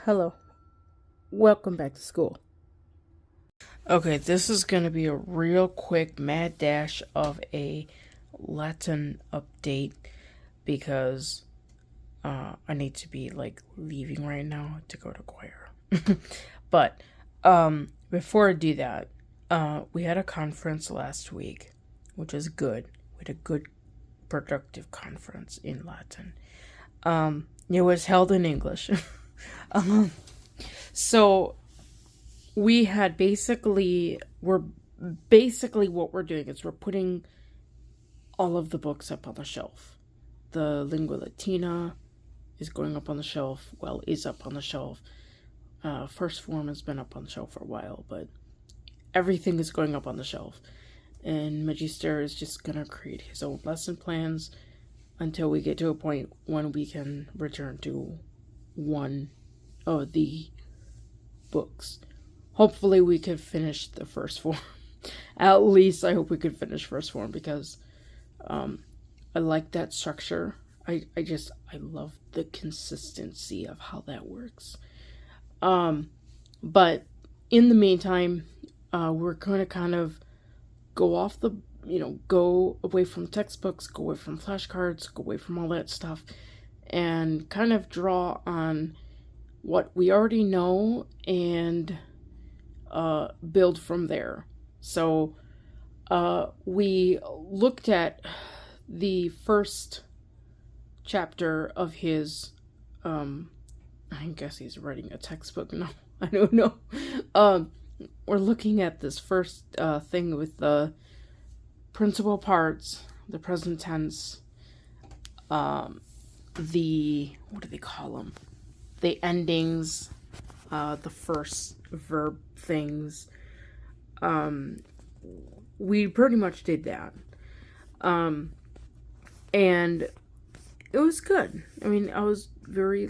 Hello. Welcome back to school. Okay, this is going to be a real quick mad dash of a Latin update because I need to be leaving right now to go to choir. But before I do that, we had a conference last week, which was good. We had a good, productive conference in Latin. It was held in English. So we had what we're doing is we're putting all of the books up on the shelf. The Lingua Latina is going up on the shelf. Well, is up on the shelf. First Form has been up on the shelf for a while, but everything is going up on the shelf. And Mgstr is just going to create his own lesson plans until we get to a point when we can return to one of the books. Hopefully we could finish the First Form. At least I hope we could finish First Form because I like that structure. I love the consistency of how that works. But in the meantime, we're going to kind of go away from textbooks, go away from flashcards, go away from all that stuff, and kind of draw on what we already know and build from there. So we looked at the first chapter of his I guess he's writing a textbook now. I don't know. We're looking at this first thing with the principal parts, the present tense, what do they call them? The endings, the first verb things. We pretty much did that. And it was good. I mean, I was very,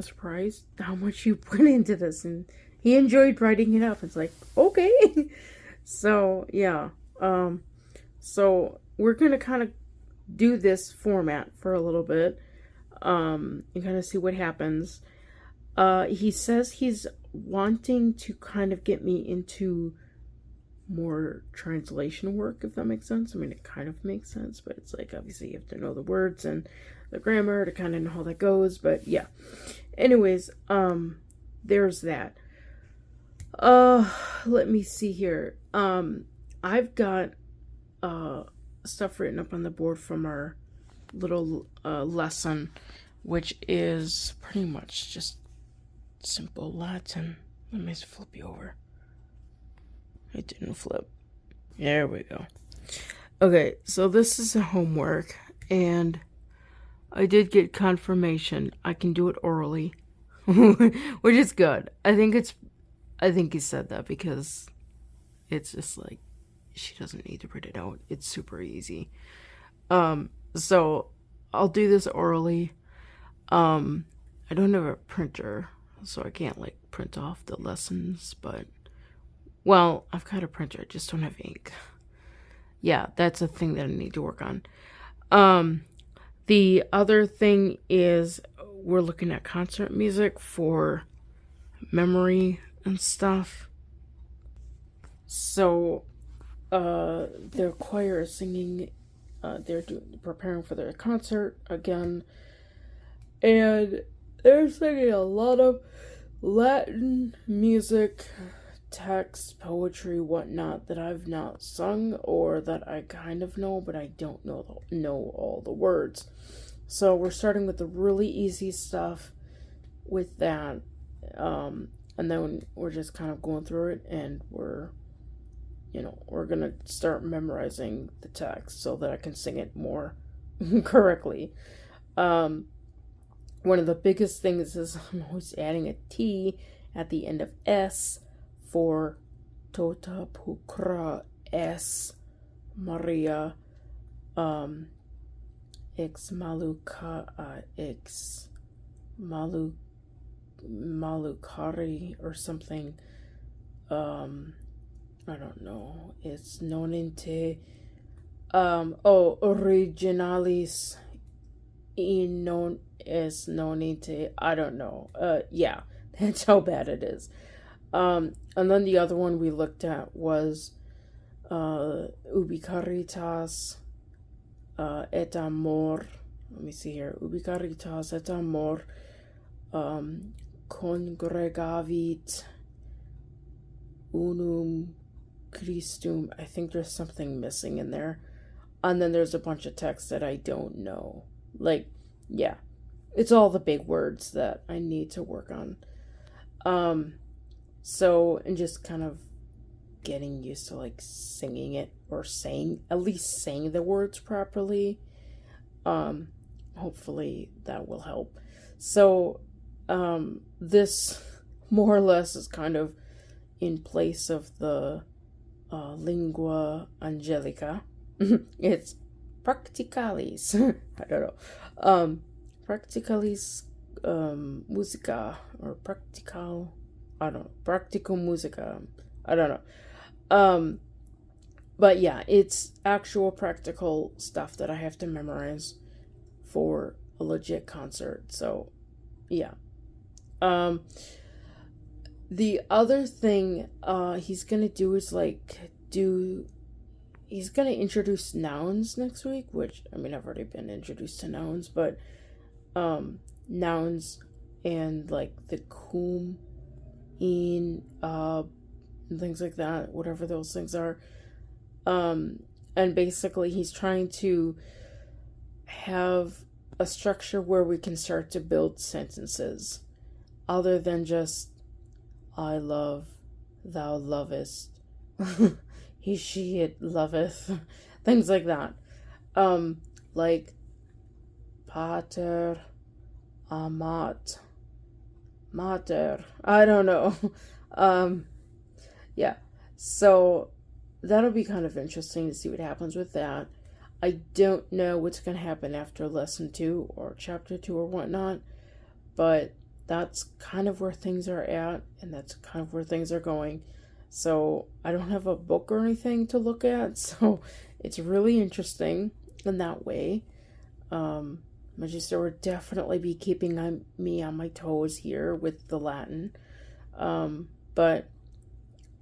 surprised how much you put into this. And he enjoyed writing it up. It's like, okay. So, yeah. So, we're going to kind of do this format for a little bit. And kind of see what happens. He says he's wanting to kind of get me into more translation work, if that makes sense. I mean, it kind of makes sense, but it's like, obviously, you have to know the words and the grammar to kind of know how that goes, but yeah. Anyways, there's that. Let me see here. I've got, stuff written up on the board from our little, lesson, which is pretty much just simple Latin. Let me flip you over. It didn't flip. There we go. Okay, so this is a homework, and I did get confirmation I can do it orally, which is good. I think he said that because it's just like she doesn't need to print it out. It's super easy. So I'll do this orally. I don't have a printer, so I can't print off the lessons, but well, I've got a printer, I just don't have ink. Yeah, that's a thing that I need to work on. The other thing is we're looking at concert music for memory and stuff. So, their choir is singing, they're preparing for their concert again, and they're singing a lot of Latin music, text, poetry, whatnot that I've not sung or that I kind of know, but I don't know all the words. So we're starting with the really easy stuff with that, and then we're just kind of going through it, and we're gonna start memorizing the text so that I can sing it more correctly. One of the biggest things is I'm always adding a T at the end of S for Tota Pulchra S Maria ex Malucari or something. I don't know. It's non inte originalis non es nonite. I don't know. Yeah, that's how bad it is. And then the other one we looked at was ubi caritas et amor. Let me see here. Ubi caritas et amor congregavit unum Christum. I think there's something missing in there. And then there's a bunch of text that I don't know. Like, yeah. It's all the big words that I need to work on. So, and just kind of getting used to like singing it or at least saying the words properly. Hopefully that will help. So, this more or less is kind of in place of the lingua angelica. It's practicalis. I don't know. Practicalis musica or practical. I don't know. Practical musica. I don't know. But yeah, it's actual practical stuff that I have to memorize for a legit concert. So, yeah. The other thing he's gonna do is he's gonna introduce nouns next week, which, I mean, I've already been introduced to nouns, but nouns and like the cum in things like that, whatever those things are. And basically he's trying to have a structure where we can start to build sentences other than just I love, thou lovest, he, she, it loveth, things like that. Like pater, amat, mater, I don't know. Yeah, so that'll be kind of interesting to see what happens with that. I don't know what's going to happen after lesson 2 or chapter 2 or whatnot, but that's kind of where things are at, and that's kind of where things are going. So I don't have a book or anything to look at, so it's really interesting in that way. Mgstr would definitely be keeping me on my toes here with the Latin. But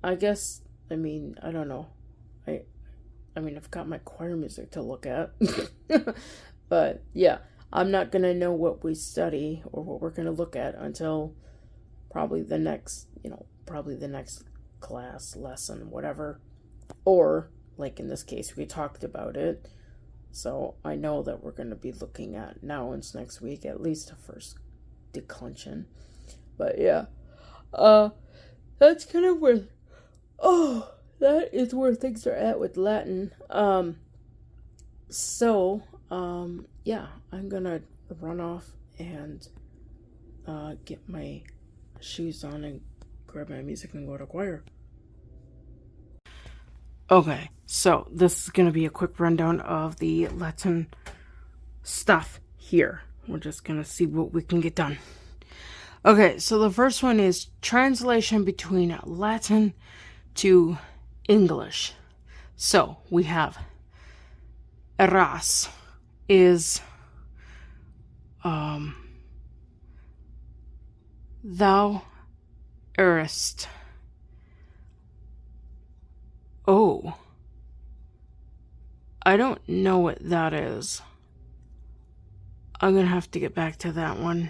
I guess, I mean, I don't know. I mean, I've got my choir music to look at. But yeah, I'm not going to know what we study or what we're going to look at until probably the next class, lesson, whatever. Or, like in this case, we talked about it. So I know that we're going to be looking at nouns next week, at least a first declension. But yeah, that's kind of where, that is where things are at with Latin. Yeah, I'm gonna run off and get my shoes on and grab my music and go to choir. Okay, so this is gonna be a quick rundown of the Latin stuff here. We're just gonna see what we can get done. Okay, so the first one is translation between Latin to English. So we have eras is thou erst. Oh, I don't know what that is. I'm gonna have to get back to that one.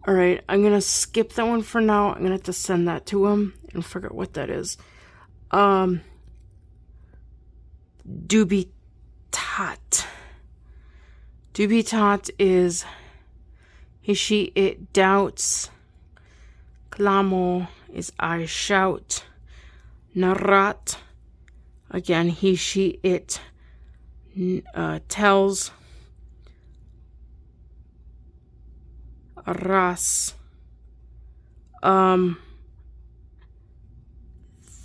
Alright, I'm gonna skip that one for now. I'm gonna have to send that to him and figure out what that is. Dubitat. Dubitat is he, she, it doubts. Clamo is I shout. Narrat, again, he, she, it tells. Ras,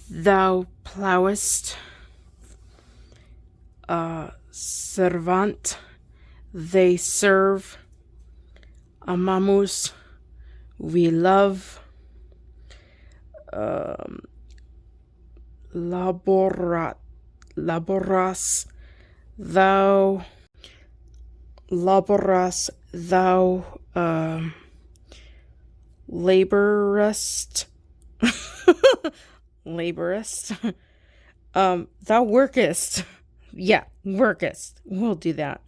thou plowest. Servant, they serve. Amamus, we love. Laborat, laboras, thou laborest, thou laborest, laborest, thou workest. Yeah, workest. We'll do that.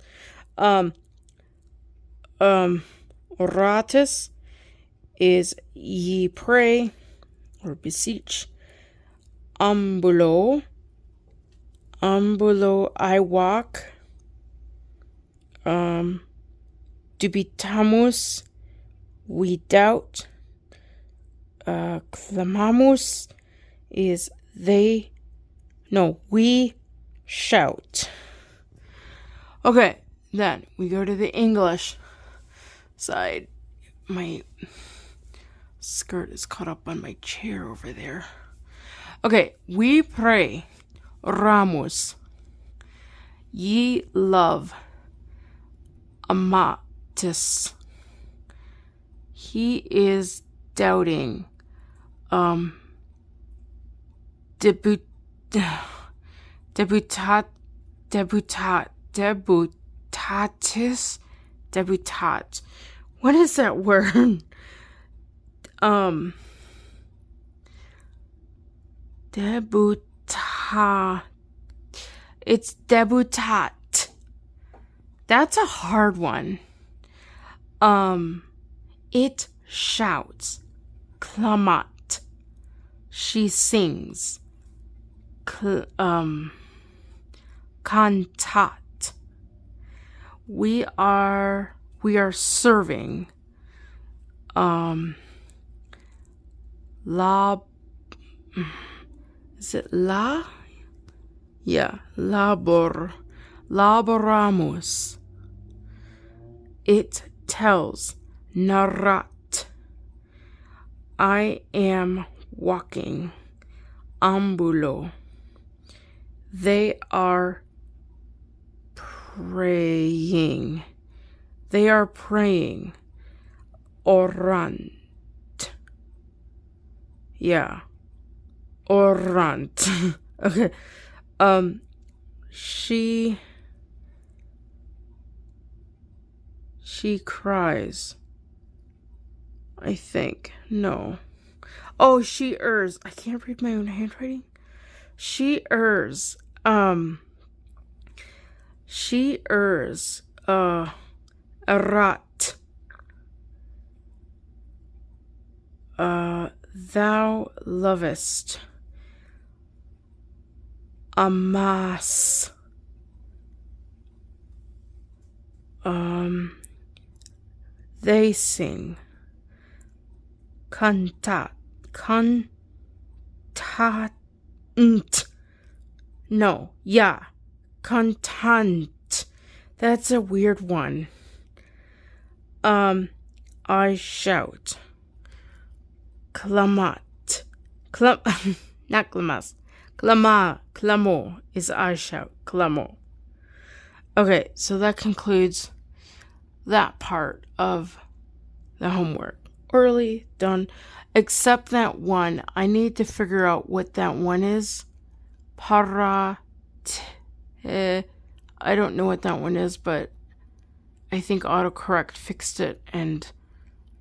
Oratus is ye pray or beseech. Ambulo, I walk. Dubitamus, we doubt. Clamamus is we shout. Okay, then we go to the English side. My skirt is caught up on my chair over there. Okay, we pray. Ramus. Ye love. Amatis. He is doubting. Debutat. What is that word? It's debutat. That's a hard one. It shouts. Clamat. She sings. Cantat. We are serving. Is it la? Yeah, laboramus. It tells. Narat. I am walking. Ambulo. They are praying. Orant. Yeah. Orant. Okay. She cries. I think. No. Oh, she errs. I can't read my own handwriting. She errs. Erat. Thou lovest. Amas. They sing. Cantat. No, yeah. Contant. That's a weird one. I shout. Clamat. Not clamas. Clamo is I shout. Clamo. Okay, so that concludes that part of the homework. Early, done. Except that one. I need to figure out what that one is. I don't know what that one is, but I think autocorrect fixed it, and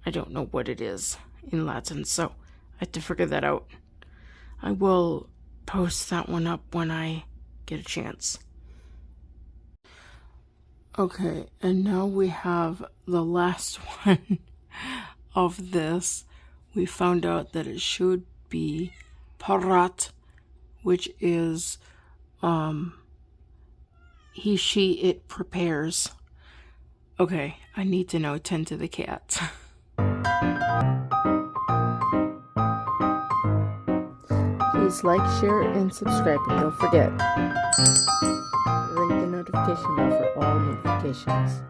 I don't know what it is in Latin, so I have to figure that out. I will post that one up when I get a chance. Okay, and now we have the last one of this. We found out that it should be parat, which is he, she, it prepares. Okay, I need to know 10 to the cat. Please like, share, and subscribe, and don't forget, ring the notification bell for all notifications.